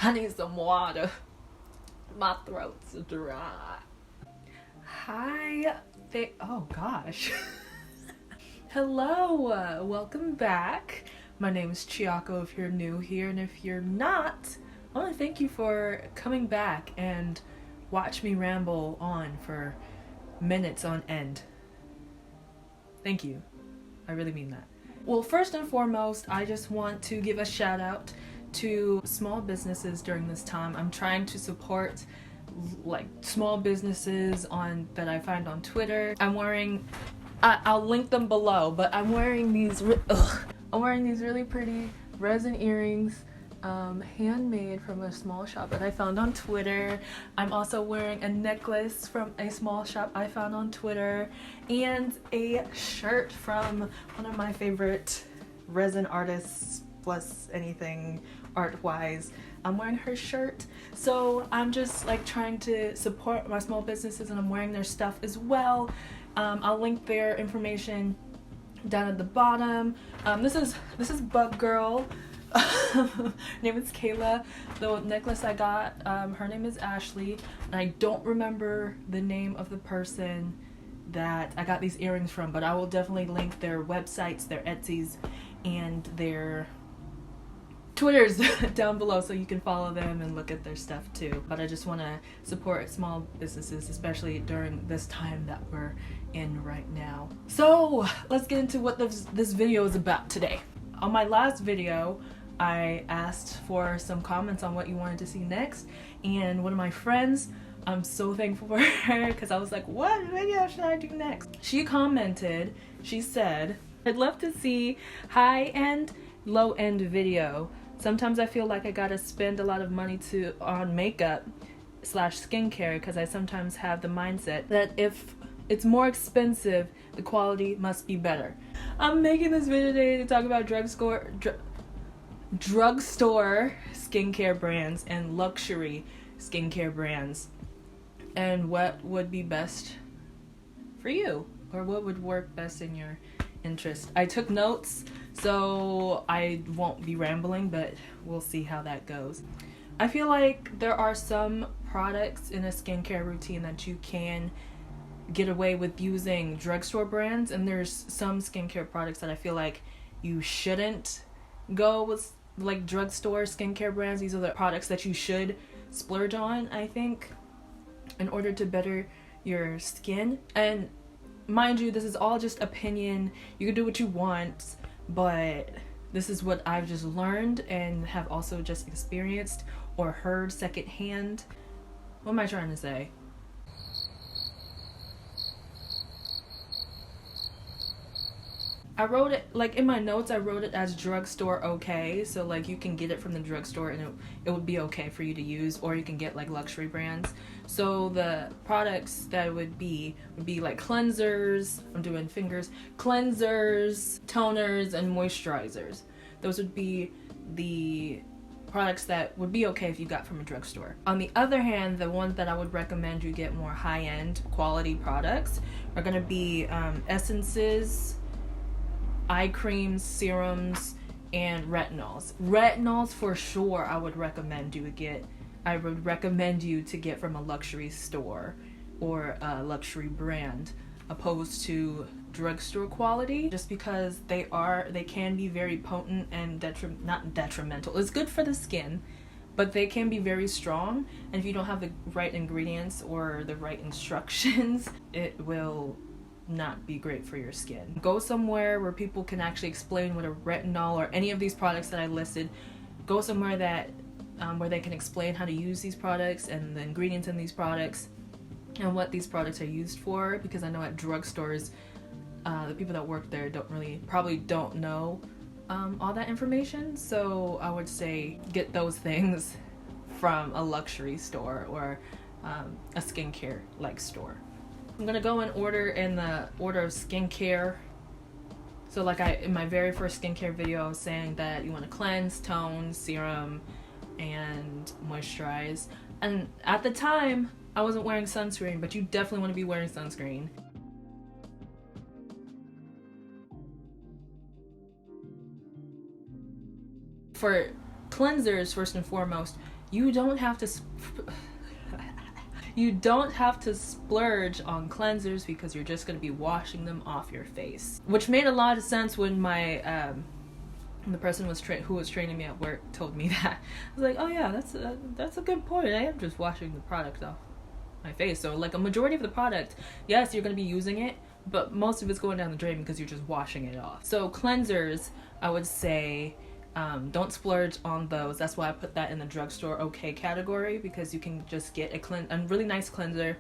I need some water. My throat's dry. Hi. Oh gosh. Hello. Welcome back. My name is Chiako if you're new here, and if you're not, I want to thank you for coming back and watch me ramble on for minutes on end. Thank you. I really mean that. Well, first and foremost, I just want to give a shout out to small businesses during this time. I'm trying to support like small businesses that I find on Twitter. I'm wearing, I'll link them below, but I'm wearing these really pretty resin earrings, handmade from a small shop that I found on Twitter. I'm also wearing a necklace from a small shop I found on Twitter, and a shirt from one of my favorite resin artists plus anything art-wise. I'm wearing her shirt, so I'm just like trying to support my small businesses, and I'm wearing their stuff as well. I'll link their information down at the bottom. This is Bug Girl. Her name is Kayla. The necklace I got, her name is Ashley, and I don't remember the name of the person that I got these earrings from, but I will definitely link their websites, their Etsy's, and their Twitters down below so you can follow them and look at their stuff too. But I just want to support small businesses, especially during this time that we're in right now. So let's get into what this video is about today. On my last video, I asked for some comments on what you wanted to see next, and one of my friends, I'm so thankful for her because I was like, what video should I do next? She commented, she said, I'd love to see high-end, low-end video. Sometimes I feel like I gotta spend a lot of money on makeup / skincare because I sometimes have the mindset that if it's more expensive, the quality must be better. I'm making this video today to talk about drugstore skincare brands and luxury skincare brands, and what would be best for you, or what would work best in your interest. I took notes, so I won't be rambling, but we'll see how that goes. I feel like there are some products in a skincare routine that you can get away with using drugstore brands, and there's some skincare products that I feel like you shouldn't go with like drugstore skincare brands. These are the products that you should splurge on, I think, in order to better your skin. And mind you, this is all just opinion. You can do what you want, but this is what I've just learned and have also just experienced or heard secondhand. What am I trying to say? I wrote it, like in my notes, I wrote it as drugstore okay. So like you can get it from the drugstore and it would be okay for you to use, or you can get like luxury brands. So the products that would be like cleansers, I'm doing fingers, cleansers, toners, and moisturizers. Those would be the products that would be okay if you got from a drugstore. On the other hand, the ones that I would recommend you get more high-end quality products are gonna be essences, eye creams, serums, and retinols. Retinols for sure I would recommend you get. I would recommend you to get from a luxury store or a luxury brand opposed to drugstore quality, just because they can be very potent and not detrimental. It's good for the skin, but they can be very strong, and if you don't have the right ingredients or the right instructions, it will not be great for your skin. Go somewhere where people can actually explain what a retinol or any of these products that I listed. Go somewhere that where they can explain how to use these products and the ingredients in these products and what these products are used for, because I know at drugstores the people that work there probably don't know all that information. So I would say get those things from a luxury store or a skincare like store. I'm gonna go in the order of skincare. So like in my very first skincare video, I was saying that you want to cleanse, tone, serum, and moisturize. And at the time, I wasn't wearing sunscreen, but you definitely want to be wearing sunscreen. For cleansers, first and foremost, you don't have to you don't have to splurge on cleansers because you're just going to be washing them off your face, which made a lot of sense when my the person who was training me at work told me that. I was like, oh yeah, that's a good point. I am just washing the product off my face. So like a majority of the product, yes, you're going to be using it, but most of it's going down the drain because you're just washing it off. So cleansers, I would say, don't splurge on those. That's why I put that in the drugstore okay category, because you can just get a really nice cleanser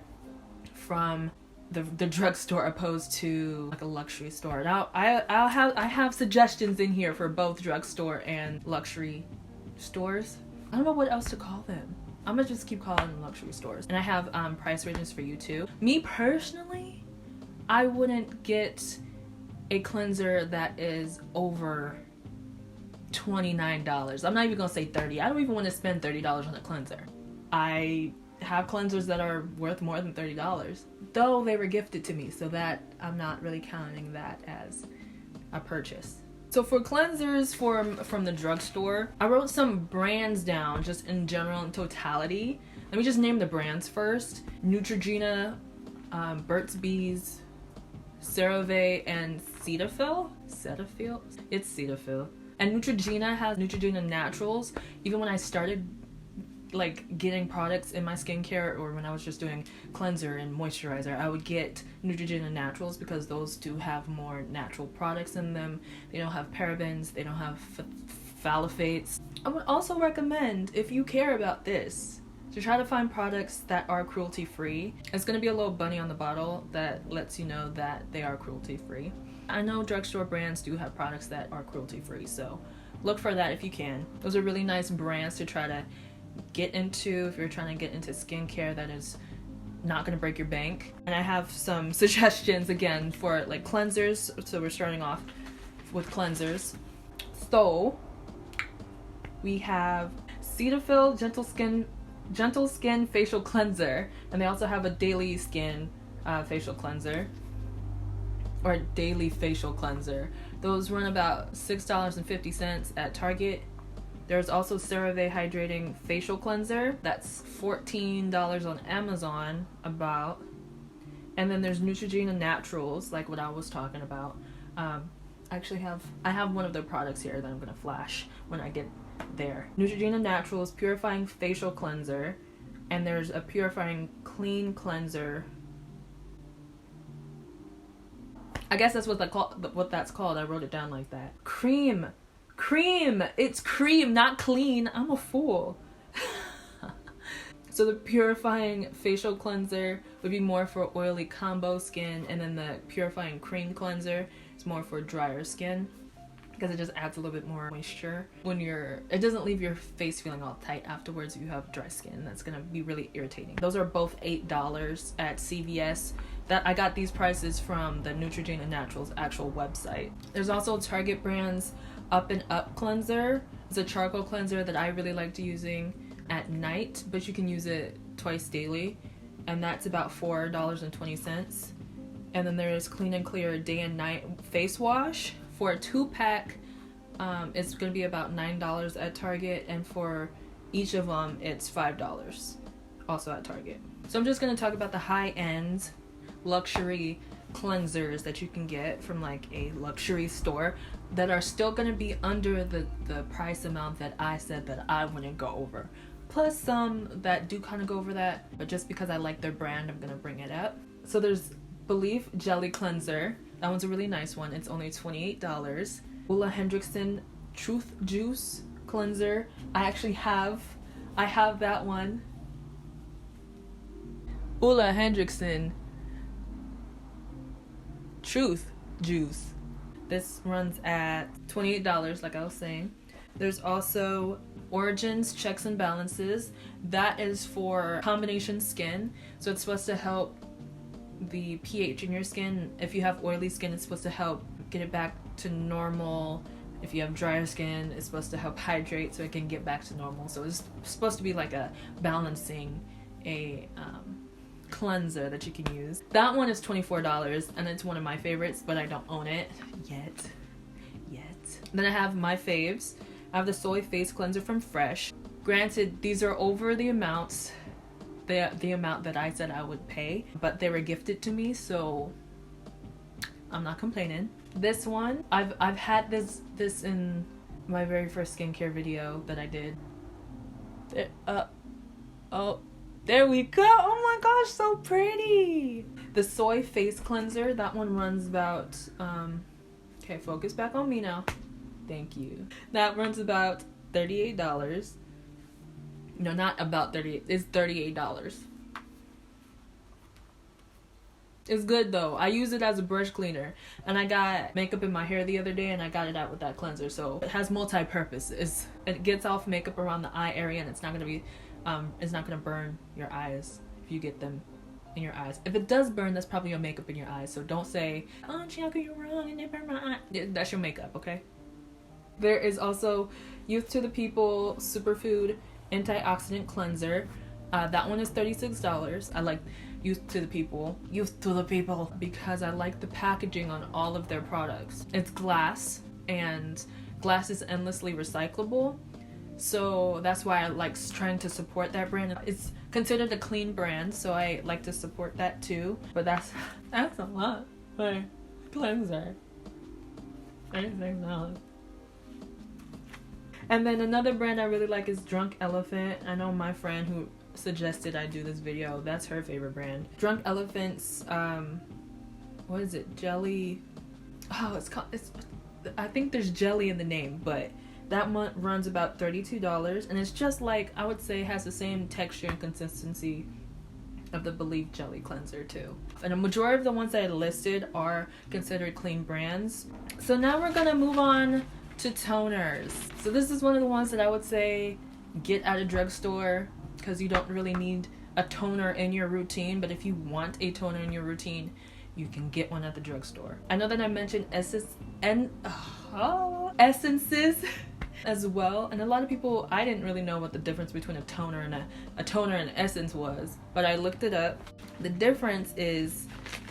from the drugstore opposed to like a luxury store. Now I have suggestions in here for both drugstore and luxury stores. I don't know what else to call them. I'm gonna just keep calling them luxury stores. And I have price ranges for you too. Me personally, I wouldn't get a cleanser that is over $29. I'm not even gonna say $30. I don't even want to spend $30 on a cleanser. I have cleansers that are worth more than $30, though they were gifted to me, so that I'm not really counting that as a purchase. So for cleansers from the drugstore, I wrote some brands down just in general, in totality. Let me just name the brands first. Neutrogena, Burt's Bees, CeraVe, and Cetaphil? Cetaphil? It's Cetaphil. And Neutrogena has Neutrogena Naturals. Even when I started like getting products in my skincare, or when I was just doing cleanser and moisturizer, I would get Neutrogena Naturals because those do have more natural products in them. They don't have parabens, they don't have phthalates. I would also recommend, if you care about this, to try to find products that are cruelty free. It's going to be a little bunny on the bottle that lets you know that they are cruelty free. I know drugstore brands do have products that are cruelty free, so look for that if you can. Those are really nice brands to try to get into if you're trying to get into skincare that is not going to break your bank. And I have some suggestions again for like cleansers. So we're starting off with cleansers. So we have Cetaphil Gentle Skin Facial Cleanser, and they also have a daily skin facial cleanser, or daily facial cleanser. Those run about $6.50 at Target. There's also CeraVe Hydrating Facial Cleanser. That's $14 on Amazon about. And then there's Neutrogena Naturals, like what I was talking about. I have one of their products here that I'm gonna flash when I get there. Neutrogena Naturals Purifying Facial Cleanser. And there's a Purifying Clean Cleanser. I guess that's what that's called. I wrote it down like that. Cream. It's cream, not clean. I'm a fool. So the Purifying Facial Cleanser would be more for oily combo skin, and then the Purifying Cream Cleanser is more for drier skin, because it just adds a little bit more moisture. It doesn't leave your face feeling all tight afterwards if you have dry skin. That's gonna be really irritating. Those are both $8 at CVS. That I got these prices from the Neutrogena Naturals actual website. There's also Target brands Up and Up Cleanser. It's a charcoal cleanser that I really liked using at night, but you can use it twice daily, and that's about $4.20. And then there's Clean and Clear Day and Night Face Wash. For a 2-pack, it's going to be about $9 at Target, and for each of them, it's $5 also at Target. So I'm just going to talk about the high-end luxury cleansers that you can get from like a luxury store that are still going to be under the price amount that I said that I wouldn't go over. Plus some that do kind of go over that, but just because I like their brand, I'm going to bring it up. So there's Belief Jelly Cleanser. That one's a really nice one. It's only $28. Ulla Hendrickson Truth Juice Cleanser. I have that one. Ulla Hendrickson Truth Juice. This runs at $28, like I was saying. There's also Origins Checks and Balances. That is for combination skin. So it's supposed to help the pH in your skin. If you have oily skin, it's supposed to help get it back to normal. If you have drier skin, it's supposed to help hydrate so it can get back to normal. So it's supposed to be like a balancing cleanser that you can use. That one is $24, and it's one of my favorites, but I don't own it yet. Then I have my faves. I have the Soy Face Cleanser from Fresh. Granted, these are over the amounts, the amount that I said I would pay, but they were gifted to me, so I'm not complaining. This one, I've had this in my very first skincare video that I did. Oh, there we go. Oh my gosh, so pretty. The soy face cleanser, that one runs about okay, focus back on me now. Thank you. That runs about $38. No, not about 38. It's $38. It's good though. I use it as a brush cleaner, and I got makeup in my hair the other day and I got it out with that cleanser, so it has multi-purpose. It gets off makeup around the eye area, and it's not gonna burn your eyes if you get them in your eyes. If it does burn, that's probably your makeup in your eyes, so don't say, oh Chiaka, you're wrong and it burned my eye. That's your makeup, okay? There is also Youth to the People Superfood Antioxidant Cleanser. That one is $36. I like Youth to the People because I like the packaging on all of their products. It's glass, and glass is endlessly recyclable, so that's why I like trying to support that brand. It's considered a clean brand, so I like to support that too, but that's a lot for cleanser. $36. And then another brand I really like is Drunk Elephant. I know my friend who suggested I do this video, that's her favorite brand. Drunk Elephant's what is it, jelly, oh I think there's jelly in the name, but that one runs about $32, and it's just like, I would say, has the same texture and consistency of the Believe Jelly Cleanser too. And a majority of the ones that I listed are considered clean brands. So now we're gonna move on to toners. So this is one of the ones that I would say get at a drugstore, because you don't really need a toner in your routine, but if you want a toner in your routine, you can get one at the drugstore. I know that I mentioned essences as well, and a lot of people, I didn't really know what the difference between a toner and essence was, but I looked it up. The difference is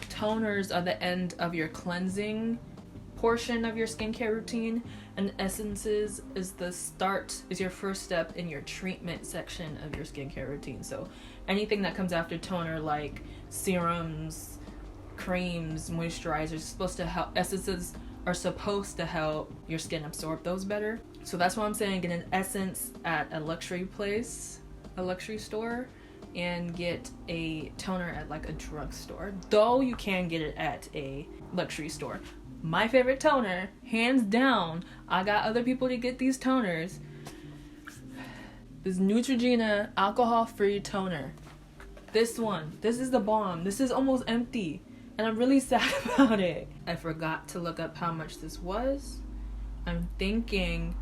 toners are the end of your cleansing portion of your skincare routine, and essences is your first step in your treatment section of your skincare routine. So anything that comes after toner, like serums, creams, moisturizers, supposed to help. Essences are supposed to help your skin absorb those better. So that's why I'm saying get an essence at a luxury place, a luxury store, and get a toner at like a drugstore. Though you can get it at a luxury store. My favorite toner, hands down, I got other people to get these toners, this Neutrogena alcohol-free toner. This one, this is the bomb. This is almost empty, and I'm really sad about it. I forgot to look up how much this was. I'm thinking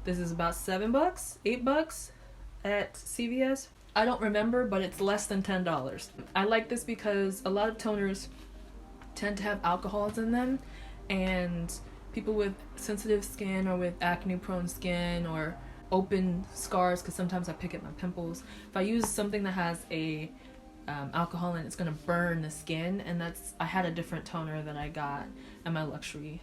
this is about $7, $8 at CVS. I don't remember, but it's less than $10. I like this because a lot of toners tend to have alcohols in them, and people with sensitive skin or with acne prone skin or open scars, because sometimes I pick at my pimples, if I use something that has a alcohol in it, it's gonna burn the skin. And I had a different toner that I got at my luxury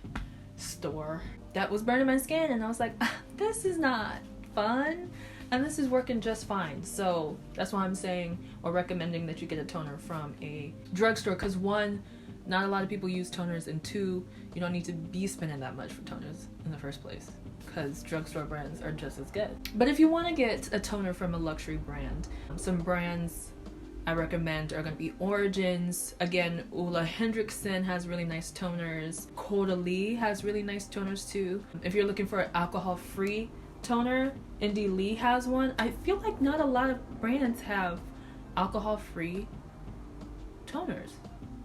store that was burning my skin, and I was like, this is not fun, and this is working just fine. So that's why I'm saying or recommending that you get a toner from a drugstore, because one, not a lot of people use toners, and two, you don't need to be spending that much for toners in the first place, because drugstore brands are just as good. But if you want to get a toner from a luxury brand, some brands I recommend are going to be Origins. Again, Ulla Hendrickson has really nice toners. Caudalie has really nice toners too. If you're looking for an alcohol-free toner, Indie Lee has one. I feel like not a lot of brands have alcohol-free toners,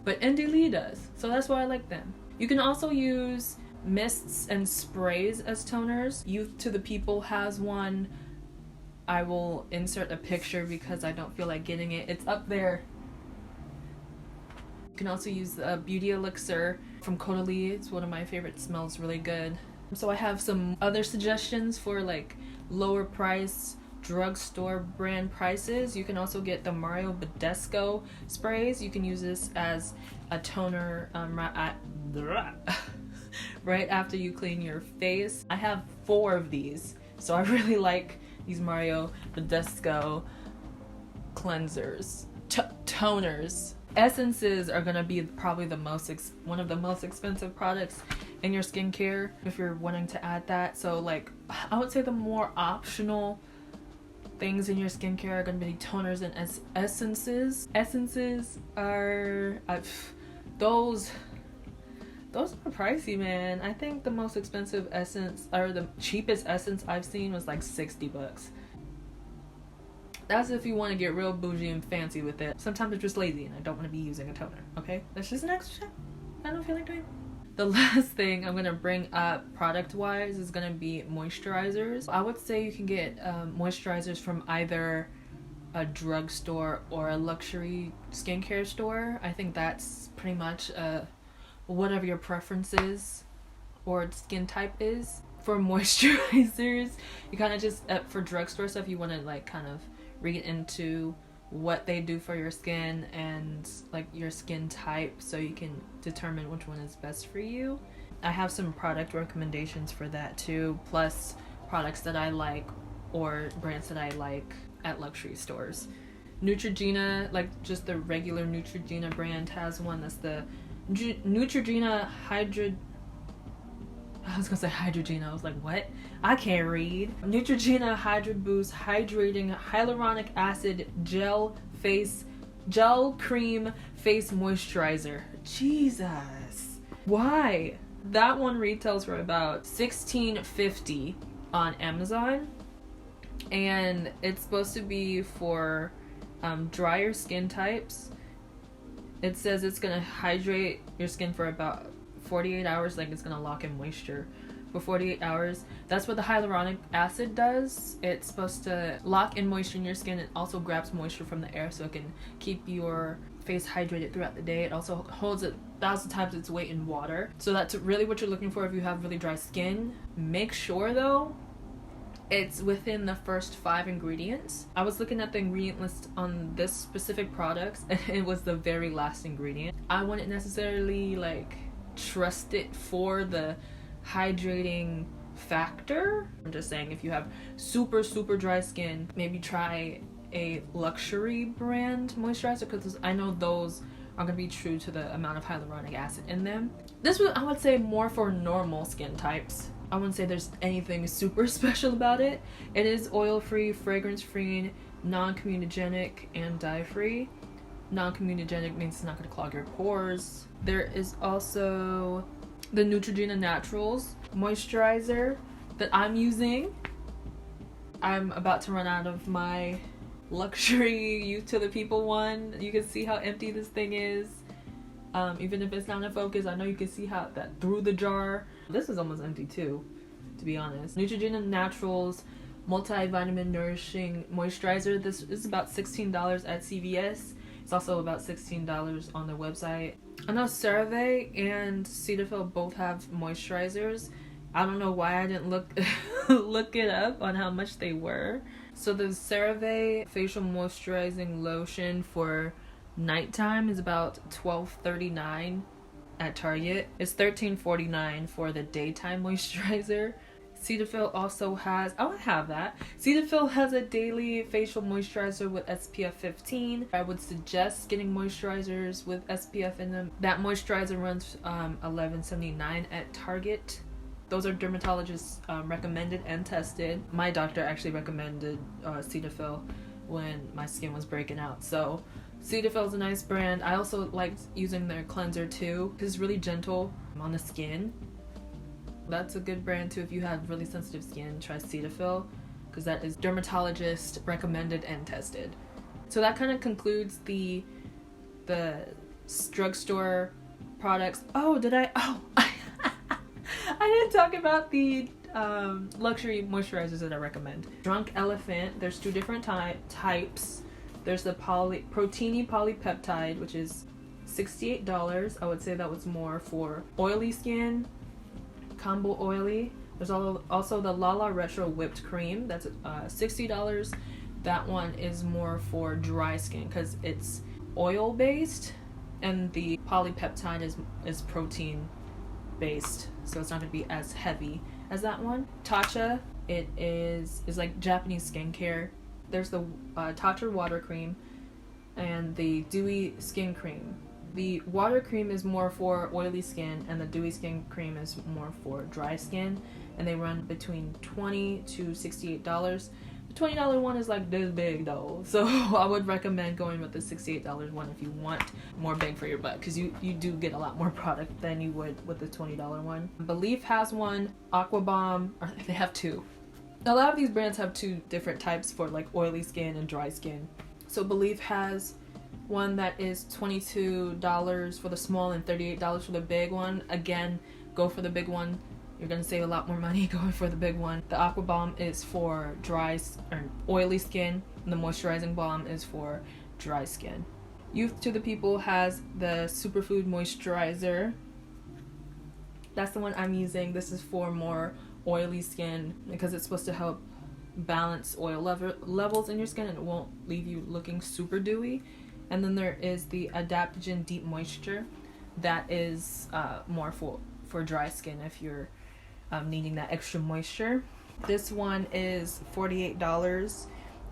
but Indie Lee does, so that's why I like them. You can also use mists and sprays as toners. Youth to the People has one. I will insert a picture because I don't feel like getting it. It's up there. You can also use a Beauty Elixir from Caudalie. It's one of my favorites. Smells really good. So I have some other suggestions for like lower price drugstore brand prices. You can also get the Mario Badescu sprays. You can use this as a toner right after you clean your face. I have 4 of these, so I really like these Mario Badescu cleansers, toners. Essences are gonna be probably one of the most expensive products in your skincare if you're wanting to add that. So like, I would say the more optional things in your skincare are gonna be toners and essences. Essences are those are pricey, man. I think the most expensive essence, or the cheapest essence I've seen, was like $60. That's if you want to get real bougie and fancy with it. Sometimes I'm just lazy and I don't want to be using a toner, okay? That's just an extra step I don't feel like doing. The last thing I'm going to bring up product-wise is going to be moisturizers. I would say you can get moisturizers from either a drugstore or a luxury skincare store. I think that's pretty much whatever your preference is or skin type is. For moisturizers, you kind of just, for drugstore stuff, you want to like kind of read into what they do for your skin and like your skin type so you can determine which one is best for you. I have some product recommendations for that too, plus products that I like or brands that I like at luxury stores. Neutrogena, like just the regular Neutrogena brand, has one that's the Neutrogena I was gonna say Hydrogena. I was like, what? I can't read. Neutrogena Hydro Boost Hydrating Hyaluronic Acid Gel Cream Face Moisturizer. Jesus. Why? That one retails for about $16.50 on Amazon. And it's supposed to be for drier skin types. It says it's gonna hydrate your skin for about 48 hours, like it's gonna lock in moisture for 48 hours. That's what the hyaluronic acid does. It's supposed to lock in moisture in your skin. It also grabs moisture from the air so it can keep your face hydrated throughout the day. It also holds 1,000 times its weight in water. So that's really what you're looking for if you have really dry skin. Make sure though it's within the first 5 ingredients. I was looking at the ingredient list on this specific product and it was the very last ingredient. I wouldn't necessarily like trust it for the hydrating factor. I'm just saying, if you have super dry skin, maybe try a luxury brand moisturizer, because I know those are going to be true to the amount of hyaluronic acid in them. This was, I would say, more for normal skin types. I wouldn't say there's anything super special about it. It is oil-free, fragrance-free, non-comedogenic, and dye-free. Non-comedogenic means it's not going to clog your pores. There is also the Neutrogena Naturals moisturizer that I'm using. I'm about to run out of my luxury Youth to the People one. You can see how empty this thing is. Even if it's not in focus, I know you can see how that through the jar. This is almost empty too, to be honest. Neutrogena Naturals multivitamin nourishing moisturizer. This is about $16 at CVS. It's also about $16 on their website. I know CeraVe and Cetaphil both have moisturizers. I don't know why I didn't look it up on how much they were. So the CeraVe facial moisturizing lotion for nighttime is about $12.39 at Target. It's $13.49 for the daytime moisturizer. Cetaphil also has, oh, I have that. Cetaphil has a daily facial moisturizer with SPF 15. I would suggest getting moisturizers with SPF in them. That moisturizer runs $11.79 at Target. Those are dermatologist recommended and tested. My doctor actually recommended Cetaphil when my skin was breaking out. So Cetaphil is a nice brand. I also liked using their cleanser too, because it's really gentle on the skin. That's a good brand too if you have really sensitive skin. Try Cetaphil, because that is dermatologist recommended and tested. So that kind of concludes the drugstore products. Oh, did I? Oh, I didn't talk about the luxury moisturizers that I recommend. Drunk Elephant. There's 2 different types. There's the Proteiny Polypeptide, which is $68. I would say that was more for oily skin. Combo oily. There's also the Lala Retro Whipped Cream. That's $60. That one is more for dry skin because it's oil based, and the polypeptide is protein based, so it's not going to be as heavy as that one. Tatcha It's like Japanese skincare. There's the Tatcha water cream and the dewy skin cream. The water cream is more for oily skin and the dewy skin cream is more for dry skin, and they run between $20 to $68. The $20 one is like this big though, so I would recommend going with the $68 one if you want more bang for your buck, because you do get a lot more product than you would with the $20 one. Belief has one, Aqua Bomb, or they have two. A lot of these brands have two different types for like oily skin and dry skin. So Belief has one that is $22 for the small and $38 for the big one. Again, go for the big one. You're gonna save a lot more money going for the big one. The Aqua Bomb is for dry or oily skin, and the moisturizing balm is for dry skin. Youth to the People has the Superfood Moisturizer. That's the one I'm using. This is for more oily skin because it's supposed to help balance oil levels in your skin and it won't leave you looking super dewy. And then there is the Adaptogen Deep Moisture. That is more for dry skin if you're needing that extra moisture. This one is $48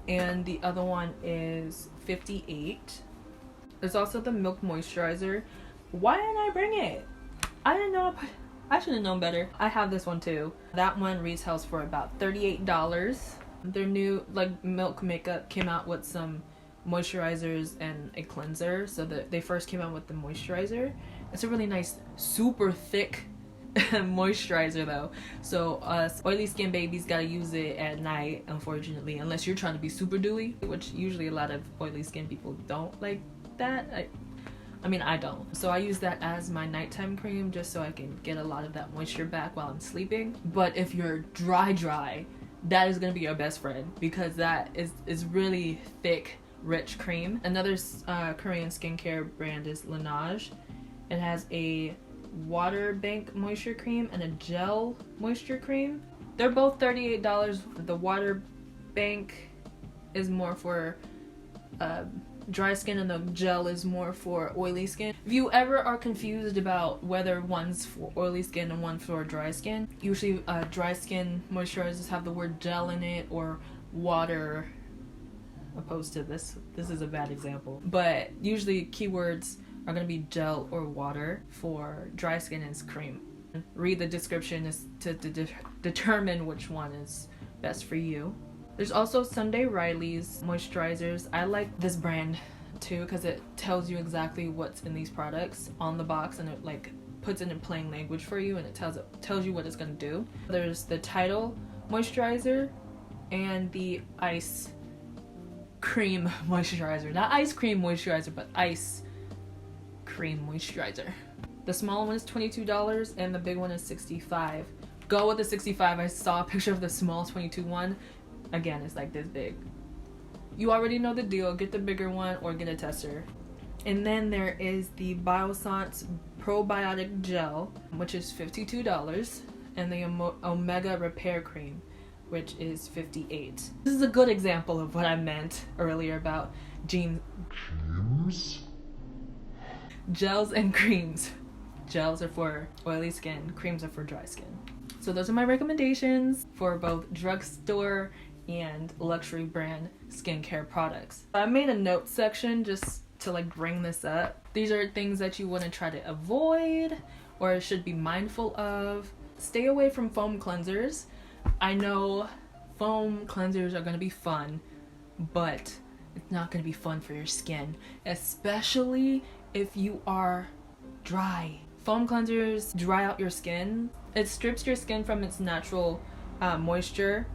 and the other one is $58. There's also the Milk Moisturizer. Why didn't I bring it? I didn't know. I should have known better. I have this one too. That one retails for about $38. Their new like Milk makeup came out with some moisturizers and a cleanser. So they first came out with the moisturizer. It's a really nice, super thick moisturizer though. So us oily skin babies gotta use it at night, unfortunately, unless you're trying to be super dewy, which usually a lot of oily skin people don't like that. I mean, I don't. So I use that as my nighttime cream just so I can get a lot of that moisture back while I'm sleeping. But if you're dry, that is gonna be your best friend because that is really thick, rich cream. Another Korean skincare brand is Laneige. It has a water bank moisture cream and a gel moisture cream. They're both $38. The water bank is more for dry skin and the gel is more for oily skin. If you ever are confused about whether one's for oily skin and one for dry skin, usually dry skin moisturizers have the word gel in it or water, opposed to this is a bad example, but usually keywords are going to be gel or water. For dry skin is cream. Read the description to determine which one is best for you. There's also Sunday Riley's moisturizers. I like this brand too because it tells you exactly what's in these products on the box and it like puts it in plain language for you and it tells you what it's going to do. There's the Tidal moisturizer and the Ice Cream moisturizer. Not ice cream moisturizer, but ice cream moisturizer. The small one is $22 and the big one is $65. Go with the $65. I saw a picture of the small 22 one. Again, it's like this big. You already know the deal. Get the bigger one or get a tester. And then there is the Biossance Probiotic Gel, which is $52, and the Omega Repair Cream, which is $58. This is a good example of what I meant earlier about gels and creams. Gels are for oily skin, creams are for dry skin. So those are my recommendations for both drugstore and luxury brand skincare products. I made a note section just to like bring this up. These are things that you want to try to avoid or should be mindful of. Stay away from foam cleansers. I know foam cleansers are going to be fun, but it's not going to be fun for your skin, especially if you are dry. Foam cleansers dry out your skin. It strips your skin from its natural moisture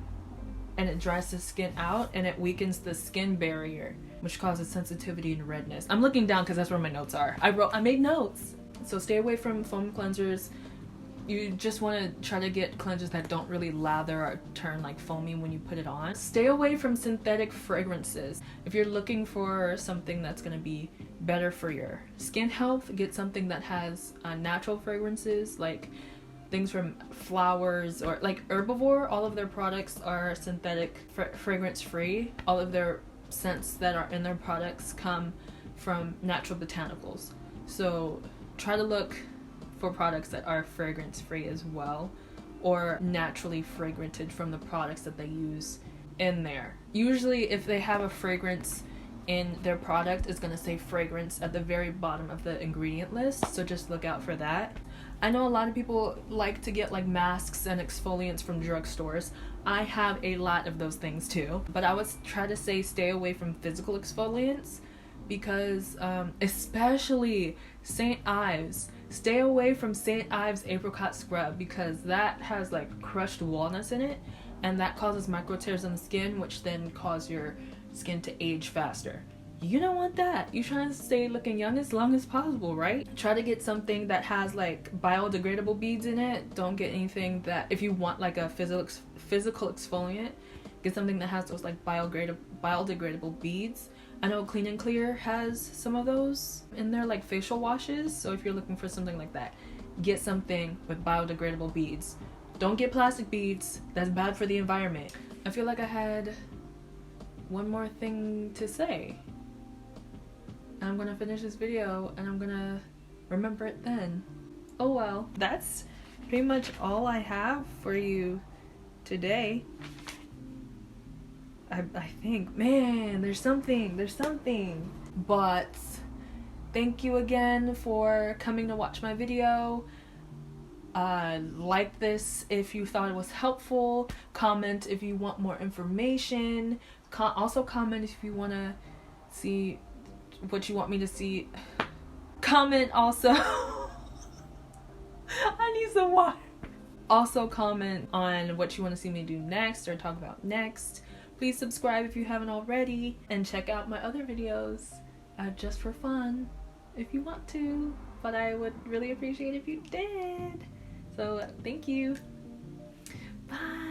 and it dries the skin out and it weakens the skin barrier, which causes sensitivity and redness. I'm looking down because that's where my notes are. I made notes. So stay away from foam cleansers. You just want to try to get cleansers that don't really lather or turn like foamy when you put it on. Stay away from synthetic fragrances. If you're looking for something that's going to be better for your skin health, get something that has natural fragrances, like things from flowers or like Herbivore. All of their products are synthetic fragrance free. All of their scents that are in their products come from natural botanicals. So try to look for products that are fragrance free as well. or naturally fragranted from the products that they use in there. Usually if they have a fragrance in their product, it's going to say fragrance at the very bottom of the ingredient list, so just look out for that. I know a lot of people like to get like masks and exfoliants from drugstores. I have a lot of those things too, but I would try to say stay away from physical exfoliants because especially St. Ives. Stay away from St. Ives apricot scrub because that has like crushed walnuts in it, and that causes micro tears in the skin, which then cause your skin to age faster. You don't want that. You're trying to stay looking young as long as possible, right? Try to get something that has like biodegradable beads in it. Don't get anything that, if you want like a physical exfoliant, get something that has those like biodegradable beads. I know Clean and Clear has some of those in their like facial washes, so if you're looking for something like that, get something with biodegradable beads. Don't get plastic beads. That's bad for the environment. I feel like I had one more thing to say. I'm gonna finish this video and I'm gonna remember it then. Oh well, that's pretty much all I have for you today. I think, man, there's something. But thank you again for coming to watch my video. Like this if you thought it was helpful. Comment if you want more information. Also comment if you want to see what you want me to see. Comment also. I need some water. Also comment on what you want to see me do next or talk about next. Please subscribe if you haven't already, and check out my other videos just for fun if you want to, but I would really appreciate if you did. So thank you. Bye.